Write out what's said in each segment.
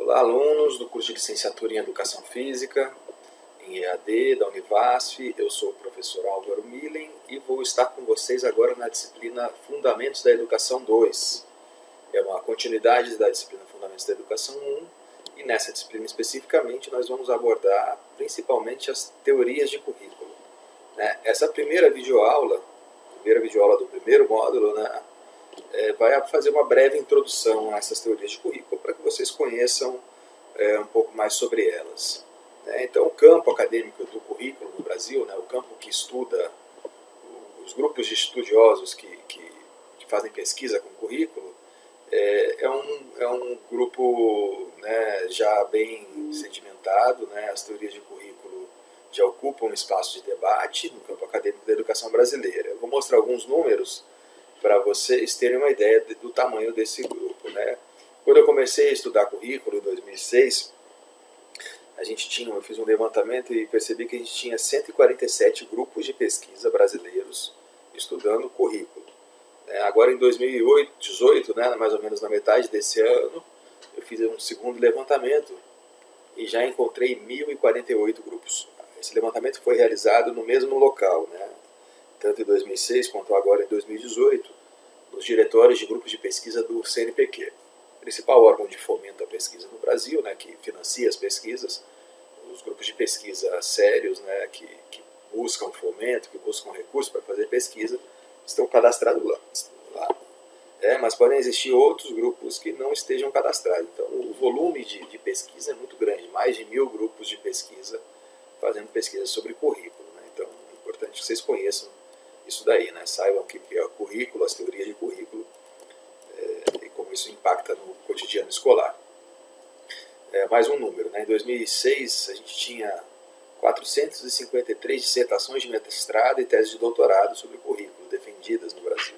Olá, alunos do curso de Licenciatura em Educação Física, em EAD, da Univasf. Eu sou o professor Álvaro Millen e vou estar com vocês agora na disciplina Fundamentos da Educação 2. É uma continuidade da disciplina Fundamentos da Educação 1 e nessa disciplina especificamente nós vamos abordar principalmente as teorias de currículo. Essa primeira videoaula do primeiro módulo, vai fazer uma breve introdução a essas teorias de currículo para que vocês conheçam um pouco mais sobre elas. Então, o campo acadêmico do currículo no Brasil, o campo que estuda os grupos de estudiosos que fazem pesquisa com currículo, é um grupo já bem sedimentado. As teorias de currículo já ocupam um espaço de debate no campo acadêmico da educação brasileira. Eu vou mostrar alguns números para vocês terem uma ideia do tamanho desse grupo. Quando eu comecei a estudar currículo em 2006, eu fiz um levantamento e percebi que a gente tinha 147 grupos de pesquisa brasileiros estudando currículo. Agora em 2018, mais ou menos na metade desse ano, eu fiz um segundo levantamento e já encontrei 1.048 grupos. Esse levantamento foi realizado no mesmo local, tanto em 2006 quanto agora em 2018, nos diretórios de grupos de pesquisa do CNPq, principal órgão de fomento à pesquisa no Brasil, que financia as pesquisas. Os grupos de pesquisa sérios, que buscam fomento, que buscam recursos para fazer pesquisa, estão cadastrados lá. Mas podem existir outros grupos que não estejam cadastrados. Então, o volume de pesquisa é muito grande, mais de 1.000 grupos de pesquisa fazendo pesquisa sobre currículo. Então, é importante que vocês conheçam isso daí, saibam o que é o currículo, as teorias de currículo e como isso impacta no cotidiano escolar. Mais um número, em 2006 a gente tinha 453 dissertações de mestrado e teses de doutorado sobre currículo defendidas no Brasil.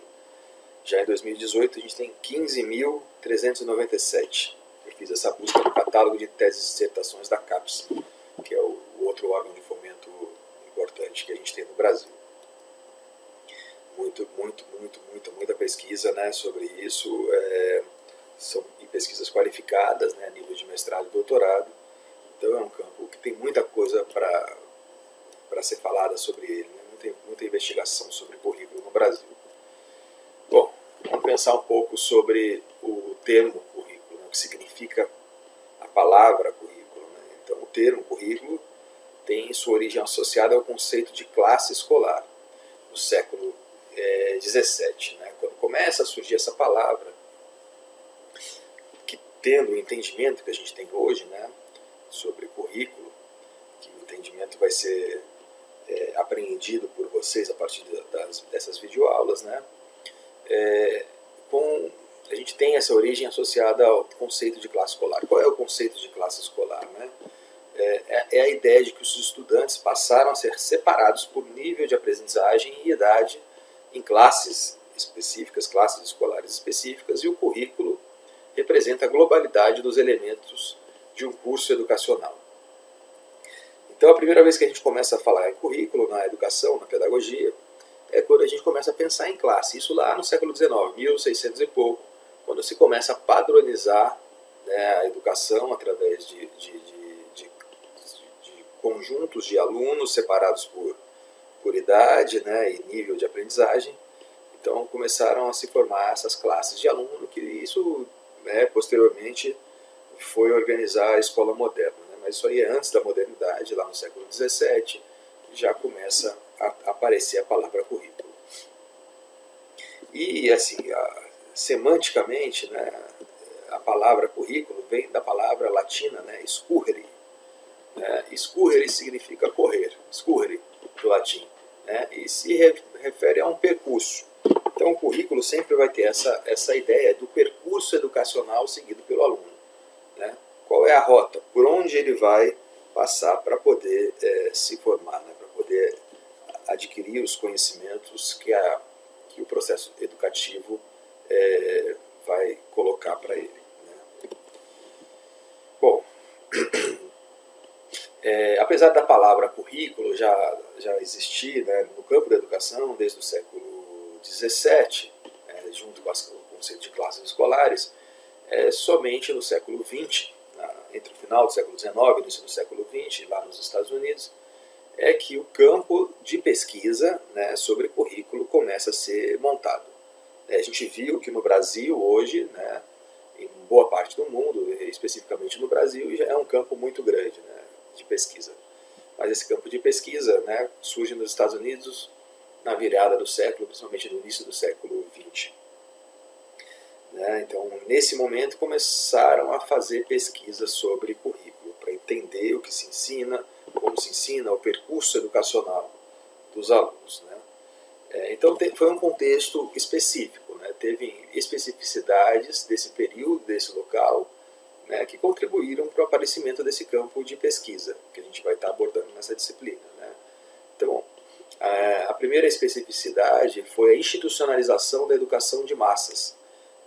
Já em 2018 a gente tem 15.397. Eu fiz essa busca no catálogo de teses e dissertações da CAPES, que é o outro órgão de fomento importante que a gente tem no Brasil. Muita pesquisa sobre isso, são pesquisas qualificadas, a nível de mestrado e doutorado. Então é um campo que tem muita coisa para ser falada sobre ele, muita investigação sobre currículo no Brasil. Bom, vamos pensar um pouco sobre o termo currículo, o que significa a palavra currículo. Então o termo currículo tem sua origem associada ao conceito de classe escolar, no século XVII. Quando começa a surgir essa palavra, que tendo o entendimento que a gente tem hoje sobre currículo, que o entendimento vai ser apreendido por vocês a partir dessas videoaulas, a gente tem essa origem associada ao conceito de classe escolar. Qual é o conceito de classe escolar? É a ideia de que os estudantes passaram a ser separados por nível de aprendizagem e idade em classes específicas, classes escolares específicas, e o currículo representa a globalidade dos elementos de um curso educacional. Então, a primeira vez que a gente começa a falar em currículo na educação, na pedagogia, é quando a gente começa a pensar em classe. Isso lá no século XIX, 1600 e pouco, quando se começa a padronizar a educação através de conjuntos de alunos separados por idade e nível de aprendizagem. Então começaram a se formar essas classes de aluno, que isso posteriormente foi organizar a escola moderna. Mas isso aí é antes da modernidade, lá no século XVII, já começa a aparecer a palavra currículo. E assim, semanticamente, a palavra currículo vem da palavra latina, scurrere. Scurrere significa correr, scurrere, do latim, e se refere a um percurso. Então o currículo sempre vai ter essa ideia do percurso educacional seguido pelo aluno. Qual é a rota? Por onde ele vai passar para poder se formar, para poder adquirir os conhecimentos que o processo educativo vai colocar para ele. Bom, apesar da palavra currículo já existir no campo da educação desde o século XVII, junto com o conceito de classes escolares, somente no século XX, entre o final do século XIX e o início do século XX, lá nos Estados Unidos, é que o campo de pesquisa, né, sobre currículo começa a ser montado. A gente viu que no Brasil hoje, né, em boa parte do mundo, especificamente no Brasil, já é um campo muito grande, né, de pesquisa. Mas esse campo de pesquisa, né, surge nos Estados Unidos na virada do século, principalmente no início do século XX. Né? Então, nesse momento, começaram a fazer pesquisas sobre currículo, para entender o que se ensina, como se ensina, o percurso educacional dos alunos. Né? Então, foi um contexto específico, né? Teve especificidades desse período, desse local, né, que contribuíram para o aparecimento desse campo de pesquisa, que a gente vai estar abordando nessa disciplina. Né? Então, a primeira especificidade foi a institucionalização da educação de massas.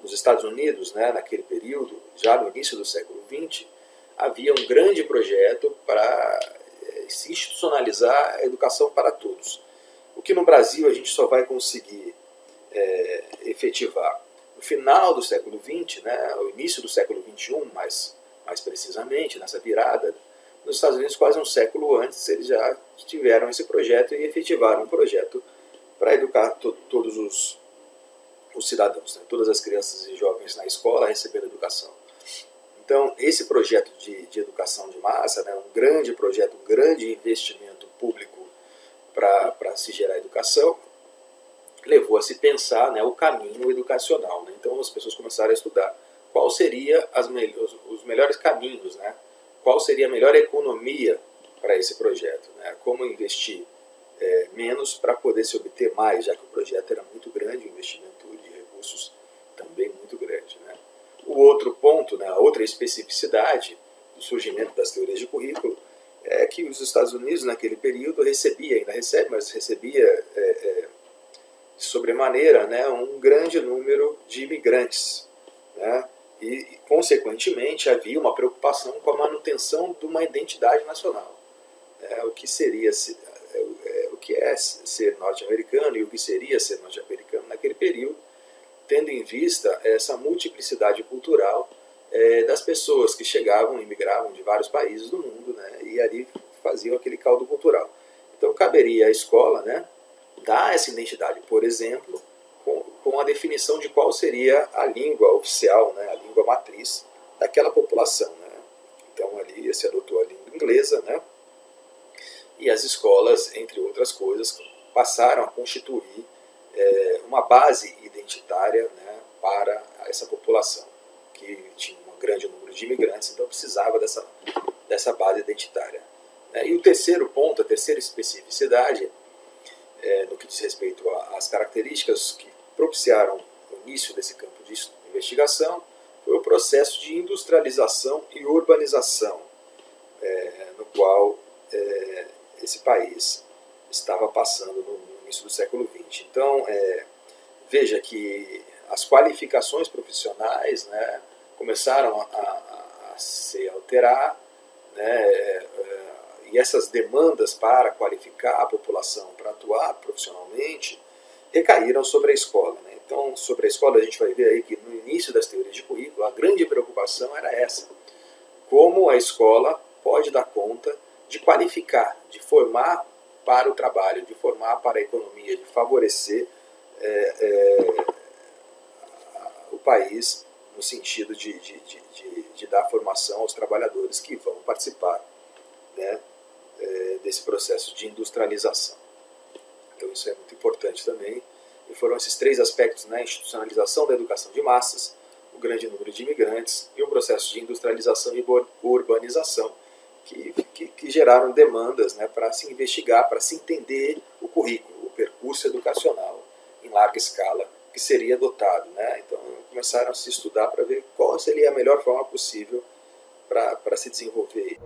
Nos Estados Unidos, né, naquele período, já no início do século XX, havia um grande projeto para se institucionalizar a educação para todos. O que no Brasil a gente só vai conseguir efetivar no final do século XX, né, o início do século XXI, mais precisamente, nessa virada. Nos Estados Unidos, quase um século antes, eles já tiveram esse projeto e efetivaram um projeto para educar todos os cidadãos, né? Todas as crianças e jovens na escola recebendo educação. Então, esse projeto de educação de massa, né, um grande projeto, um grande investimento público para se gerar educação, levou a se pensar, né, o caminho educacional. Né? Então, as pessoas começaram a estudar qual seria os melhores caminhos, né? Qual seria a melhor economia para esse projeto, né? Como investir menos para poder se obter mais, já que o projeto era muito grande, o investimento de recursos também muito grande. Né? O outro ponto, né, a outra especificidade do surgimento das teorias de currículo é que os Estados Unidos, naquele período, ainda recebe, mas recebia de sobremaneira, né, um grande número de imigrantes. Né? E, consequentemente, havia uma preocupação com a manutenção de uma identidade nacional. O que é ser norte-americano e o que seria ser norte-americano naquele período, tendo em vista essa multiplicidade cultural das pessoas que chegavam e imigravam de vários países do mundo, né, e ali faziam aquele caldo cultural. Então, caberia à escola, né, dar essa identidade, por exemplo, com a definição de qual seria a língua oficial, né, a língua matriz daquela população. Né? Então, ali se adotou a língua inglesa, né? E as escolas, entre outras coisas, passaram a constituir uma base identitária, né, para essa população, que tinha um grande número de imigrantes, então precisava dessa base identitária. E o terceiro ponto, a terceira especificidade, no que diz respeito às características que propiciaram o início desse campo de investigação, foi o processo de industrialização e urbanização, no qual esse país estava passando no início do século XX. Então, veja que as qualificações profissionais, né, começaram a se alterar, né, e essas demandas para qualificar a população para atuar profissionalmente recaíram sobre a escola. Né? Então, sobre a escola, a gente vai ver aí que no início das teorias de currículo, a grande preocupação era essa: como a escola pode dar conta de qualificar, de formar para o trabalho, de formar para a economia, de favorecer o país no sentido de dar formação aos trabalhadores que vão participar, né, desse processo de industrialização. Então isso é muito importante também. E foram esses três aspectos, né, a institucionalização da educação de massas, o grande número de imigrantes e o processo de industrialização e urbanização, que geraram demandas, né, para se investigar, para se entender o currículo, o percurso educacional em larga escala que seria adotado. Né? Então começaram a se estudar para ver qual seria a melhor forma possível para se desenvolver.